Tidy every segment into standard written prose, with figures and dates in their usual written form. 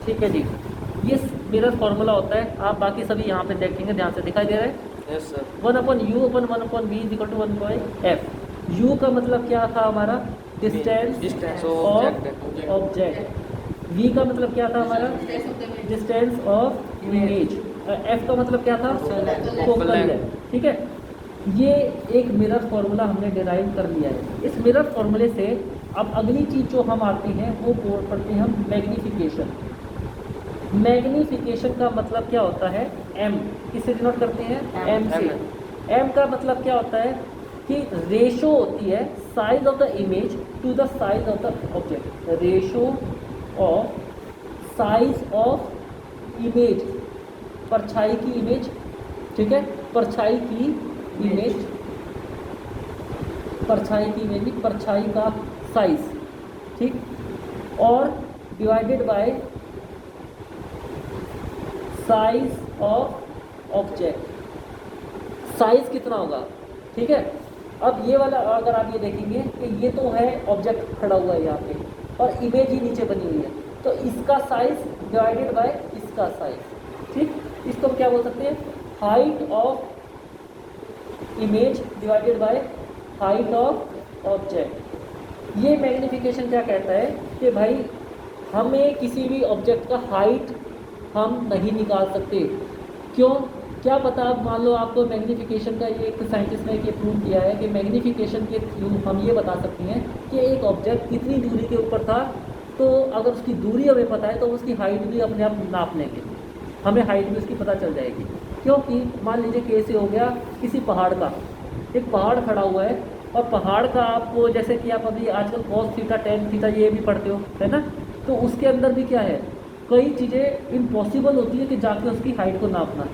ठीक है जी, ये मिरर फॉर्मूला होता है, आप बाकी सभी यहाँ पे देखेंगे, ध्यान से दिखाई दे रहा है। Yes sir. 1/u/1/v is equal to 1/f। u का मतलब क्या था हमारा, distance distance of object. v का मतलब क्या था हमारा, डिस्टेंस ऑफ इमेज। f का मतलब क्या था, फोकल लेंथ। ठीक है, ये एक मिरर फॉर्मूला हमने डिराइव कर लिया है। इस मिरर फॉर्मूले से अब अगली चीज़ जो हम आते हैं वो पढ़ते हैं हम मैग्नीफिकेशन। मैग्नीफिकेशन का मतलब क्या होता है, m किससे डिनोट करते हैं, m से। m का मतलब क्या होता है कि रेशो होती है size of the image to the size of the object. Ratio of size of image, परछाई की इमेज, ठीक है, परछाई की इमेज, परछाई की इमेज, परछाई का साइज, ठीक, और divided by size of object. Size कितना होगा, ठीक है। अब ये वाला अगर आप ये देखेंगे कि ये तो है ऑब्जेक्ट खड़ा हुआ है यहाँ पे और इमेज ही नीचे बनी हुई है, तो इसका साइज डिवाइडेड बाय इसका साइज, ठीक। इसको हम क्या बोल सकते हैं, height of image divided by height of object. ये मैग्नीफिकेशन क्या कहता है कि भाई हमें किसी भी ऑब्जेक्ट का हाइट हम नहीं निकाल सकते। क्यों, क्या पता, आप मान लो आपको मैग्नीफिकेशन का ये एक साइंटिस्ट ने ये प्रूव किया है कि मैग्नीफिकेशन के थ्रू हम ये बता सकते हैं कि एक ऑब्जेक्ट कितनी दूरी के ऊपर था, तो अगर उसकी दूरी हमें पता है तो उसकी हाइट भी अपने आप नाप लेंगे, हमें हाइट भी उसकी पता चल जाएगी। क्योंकि मान लीजिए केस हो गया किसी पहाड़ का, एक पहाड़ खड़ा हुआ है और पहाड़ का आपको, जैसे कि आप अभी आजकल cos थीटा tan थीटा ये भी पढ़ते हो, है ना, तो उसके अंदर भी क्या है, कई चीज़ें इम्पॉसिबल होती है कि जाके उसकी हाइट को नापना।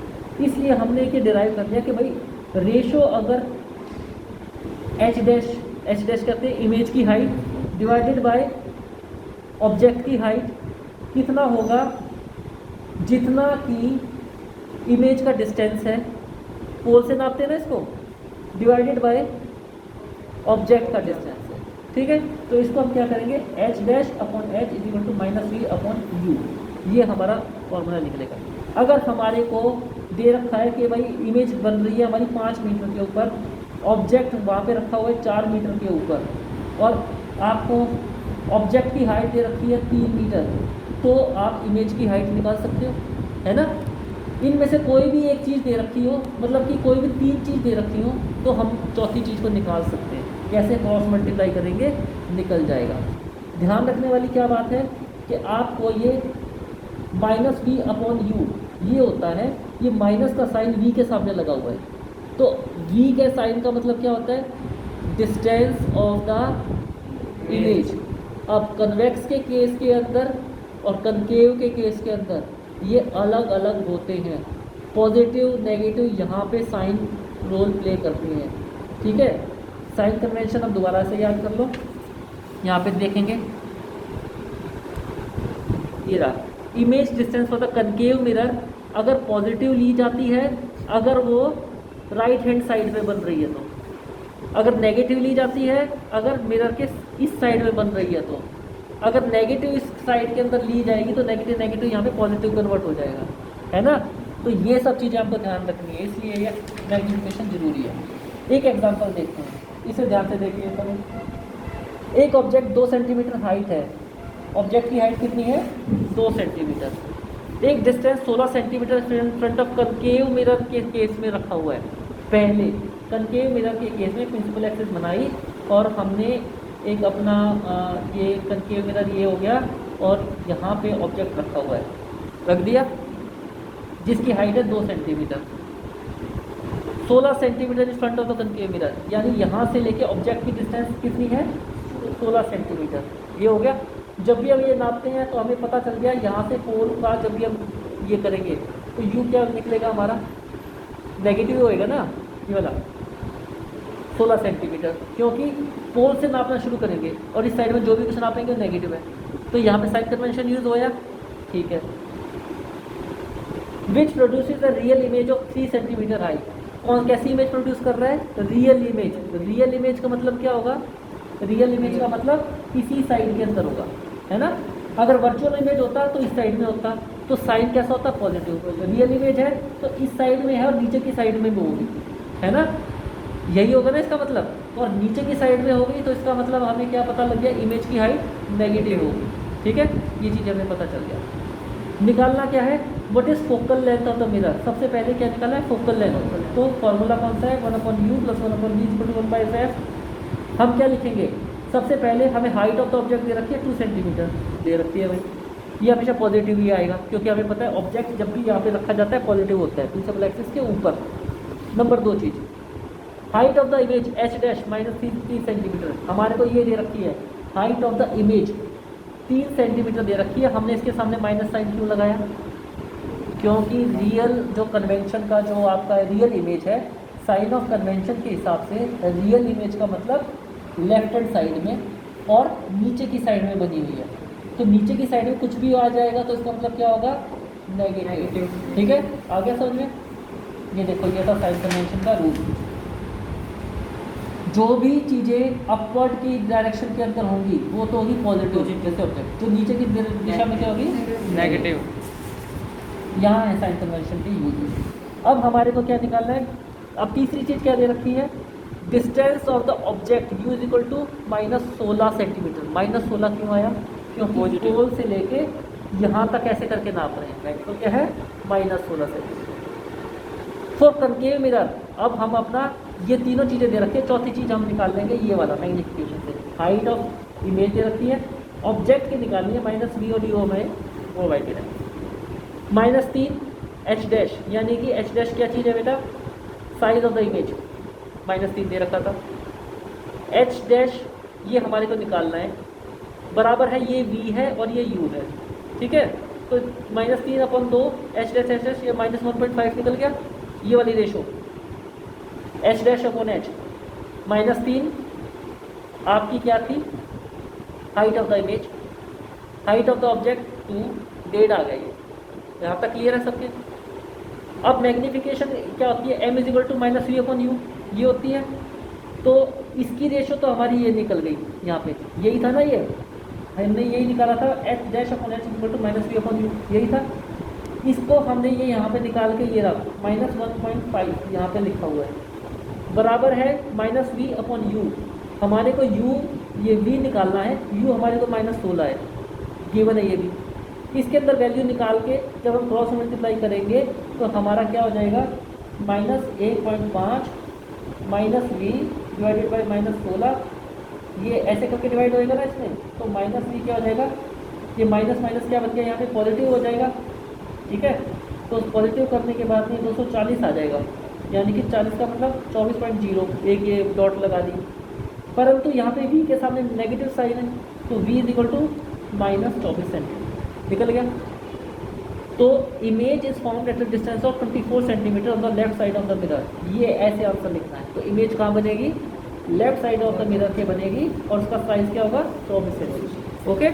इसलिए हमने ये डिराइव कर लिया कि भाई रेशो अगर एच डैश करते हैं इमेज की हाइट डिवाइडेड बाय ऑब्जेक्ट की हाइट, कितना होगा, जितना कि इमेज का डिस्टेंस है, पोल से नापते हैं ना इसको, डिवाइडेड बाय ऑब्जेक्ट का डिस्टेंस है, ठीक है। तो इसको हम क्या करेंगे, H dash upon H is equal to -v upon U, ये हमारा फॉर्मूला निकलेगा। अगर हमारे को दे रखा है कि भाई इमेज बन रही है हमारी 5 मीटर के ऊपर, ऑब्जेक्ट वहाँ पे रखा हुआ है 4 मीटर के ऊपर, और आपको ऑब्जेक्ट की हाइट दे रखी है 3 मीटर, तो आप इमेज की हाइट निकाल सकते हो, है ना। इनमें से कोई भी एक चीज़ दे रखी हो, मतलब कि कोई भी 3 चीज़ दे रखी हो, तो हम चौथी चीज़ को निकाल सकते हैं। कैसे, क्रॉस मल्टीप्लाई करेंगे, निकल जाएगा। ध्यान रखने वाली क्या बात है कि आपको ये -v अपॉन यू ये होता है, ये माइनस का साइन v के सामने लगा हुआ है, तो v के साइन का मतलब क्या होता है, डिस्टेंस ऑफ द इमेज। अब कन्वेक्स के केस के अंदर और कनकेव के केस के अंदर ये अलग अलग होते हैं, पॉजिटिव नेगेटिव यहाँ पे साइन रोल प्ले करते हैं, ठीक है। साइन कन्वेंशन अब दोबारा से याद कर लो, यहाँ पे देखेंगे, ये रहा image distance for the concave mirror, अगर पॉजिटिव ली जाती है अगर वो राइट हैंड साइड में बन रही है तो, अगर नेगेटिव ली जाती है अगर मिरर के इस साइड में बन रही है तो, अगर नेगेटिव इस साइड के अंदर ली जाएगी तो नेगेटिव नेगेटिव यहाँ पे पॉजिटिव कन्वर्ट हो जाएगा, है ना। तो ये सब चीज़ें आपको ध्यान रखनी है, इसलिए ये मैग्नीफिकेशन जरूरी है। एक एग्जांपल देखते हैं, इसे ध्यान से देखिए। तो एक ऑब्जेक्ट 2 सेंटीमीटर हाइट है, ऑब्जेक्ट की हाइट कितनी है, 2 सेंटीमीटर। एक distance 16 centimetre front of concave mirror के केस में रखा हुआ है। पहले कनकेव मिरर के केस में प्रिंसिपल एक्सिस बनाई और हमने एक अपना ये कनकेव मिरर ये हो गया और यहाँ पे ऑब्जेक्ट रखा हुआ है, रख दिया, जिसकी हाइट है 2 centimetre. 16 centimetre is front of the concave mirror, यानी यहाँ से लेके ऑब्जेक्ट की डिस्टेंस कितनी है, 16 सेंटीमीटर। ये हो गया। जब भी हम ये नापते हैं तो हमें पता चल गया यहाँ से पोल का, जब भी हम ये करेंगे तो यू क्या निकलेगा हमारा, नेगेटिव होएगा ना, ये वाला 16 सेंटीमीटर, क्योंकि पोल से नापना शुरू करेंगे और इस साइड में जो भी कुछ नापेंगे नेगेटिव है, तो यहाँ पे साइन कन्वेंशन यूज होया, ठीक है। Which produces the real image of 3 centimetre high, कौन कैसी इमेज प्रोड्यूस कर रहा है, रियल इमेज। रियल इमेज का मतलब क्या होगा, रियल इमेज का मतलब इसी साइड के अंदर होगा, है ना। अगर वर्चुअल इमेज होता तो इस साइड में होता, तो साइन कैसा होता, पॉजिटिव। रियल इमेज है तो इस साइड में है और नीचे की साइड में भी होगी, है ना, यही होगा ना इसका मतलब। और नीचे की साइड में होगी तो इसका मतलब हमें क्या पता लग गया, इमेज की हाइट नेगेटिव होगी, ठीक है, ये चीज़ हमें पता चल गया। निकालना क्या है, what is focal length of the mirror, सबसे पहले क्या निकालना है, फोकल लेंथ। तो फॉर्मूला कौन सा है, 1/u + 1/v = 1/f। हम क्या लिखेंगे, सबसे पहले हमें height of the object they रखी है 2 सेंटीमीटर दे रखी है भाई, ये हमेशा पॉजिटिव ही आएगा क्योंकि हमें पता है ऑब्जेक्ट जब भी यहाँ पे रखा जाता है पॉजिटिव होता है, प्रिंसिपल एक्सिस के ऊपर। नंबर 2 चीज़, height of the image h dash -3 centimetre, हमारे को ये दे रखी है height of the image 3 centimetre दे रखी है। हमने इसके सामने माइनस साइन क्यों लगाया, क्योंकि रियल जो कन्वेंशन का जो आपका रियल इमेज है, साइन ऑफ कन्वेंशन के हिसाब से रियल इमेज का मतलब लेफ्ट हैंड साइड में और नीचे की साइड में बनी हुई है, तो नीचे की साइड में कुछ भी आ जाएगा तो इसका मतलब क्या होगा, नेगेटिव, ठीक है, आ गया समझ में। ये देखो ये था साइन कन्वेंशन का रूल, जो भी चीज़ें अपवर्ड की डायरेक्शन के अंदर होंगी वो तो होगी पॉजिटिव, जैसे ऑब्जेक्ट जो नीचे की दिशा में क्या होगी, नेगेटिव। यहाँ है साइन कन्वेंशन की यूज। अब हमारे को क्या निकालना है, अब तीसरी चीज़ क्या दे रखी है, distance of the object u = -16 centimetre. -16 क्यों आया, क्योंकि पोल से लेके यहाँ तक ऐसे करके नाप रहे हैं, तो क्या है -16 सेंटीमीटर। फॉर कनकेव मिरर, अब हम अपना ये तीनों चीज़ें दे रखी है, चौथी चीज़ हम निकाल लेंगे ये वाला मैग्निफिकेशन से, हाइट ऑफ इमेज दे रखी है, ऑब्जेक्ट की निकालनी है -v और u में वो वाई के -3 h डैश, यानी कि h डैश क्या चीज़ है बेटा, साइज ऑफ द इमेज, -3 दे रखा था। h डैश ये हमारे को निकालना है, बराबर है ये v है और ये u है, ठीक है, तो -3/2 h डैश ये -1.5 निकल गया, ये वाली ratio h dash upon h, -3 आपकी क्या थी, height of the image, height of the object 2, डेढ़ आ गई, यहाँ तक क्लियर है सबके। अब मैग्नीफिकेशन क्या होती है, m = -v/u ये होती है, तो इसकी रेशो तो हमारी ये निकल गई, यहाँ पे यही था ना, ये हमने यही निकाला था, h dash upon h = -v/u यही था। इसको हमने ये यहाँ पे निकाल के ये रहा -1.5 यहाँ पे लिखा हुआ है, बराबर है -v/u। हमारे को u ये v निकालना है, u हमारे को -16 है, गिवन है ये भी। इसके अंदर वैल्यू निकाल के जब हम क्रॉस मल्टीप्लाई करेंगे तो हमारा क्या हो जाएगा, -1.5 -v / -16, ये ऐसे करके डिवाइड होएगा ना इसमें, तो -v क्या हो जाएगा, ये माइनस माइनस क्या बन गया यहाँ पे पॉजिटिव हो जाएगा, ठीक है, तो पॉजिटिव करने के बाद में 240 आ जाएगा, यानी कि 40 का मतलब 24.0, एक ये डॉट लगा दी, परंतु यहाँ पे v के सामने नेगेटिव साइन है, तो v = -24 सेंटीमीटर निकल गया। तो image is found at the distance of 24 centimetre on the left side of the mirror, ये ऐसे आंसर लिखना है। तो इमेज कहाँ बनेगी, left side of the mirror के बनेगी और उसका साइज क्या होगा, 24 सेंटीमीटर। ओके।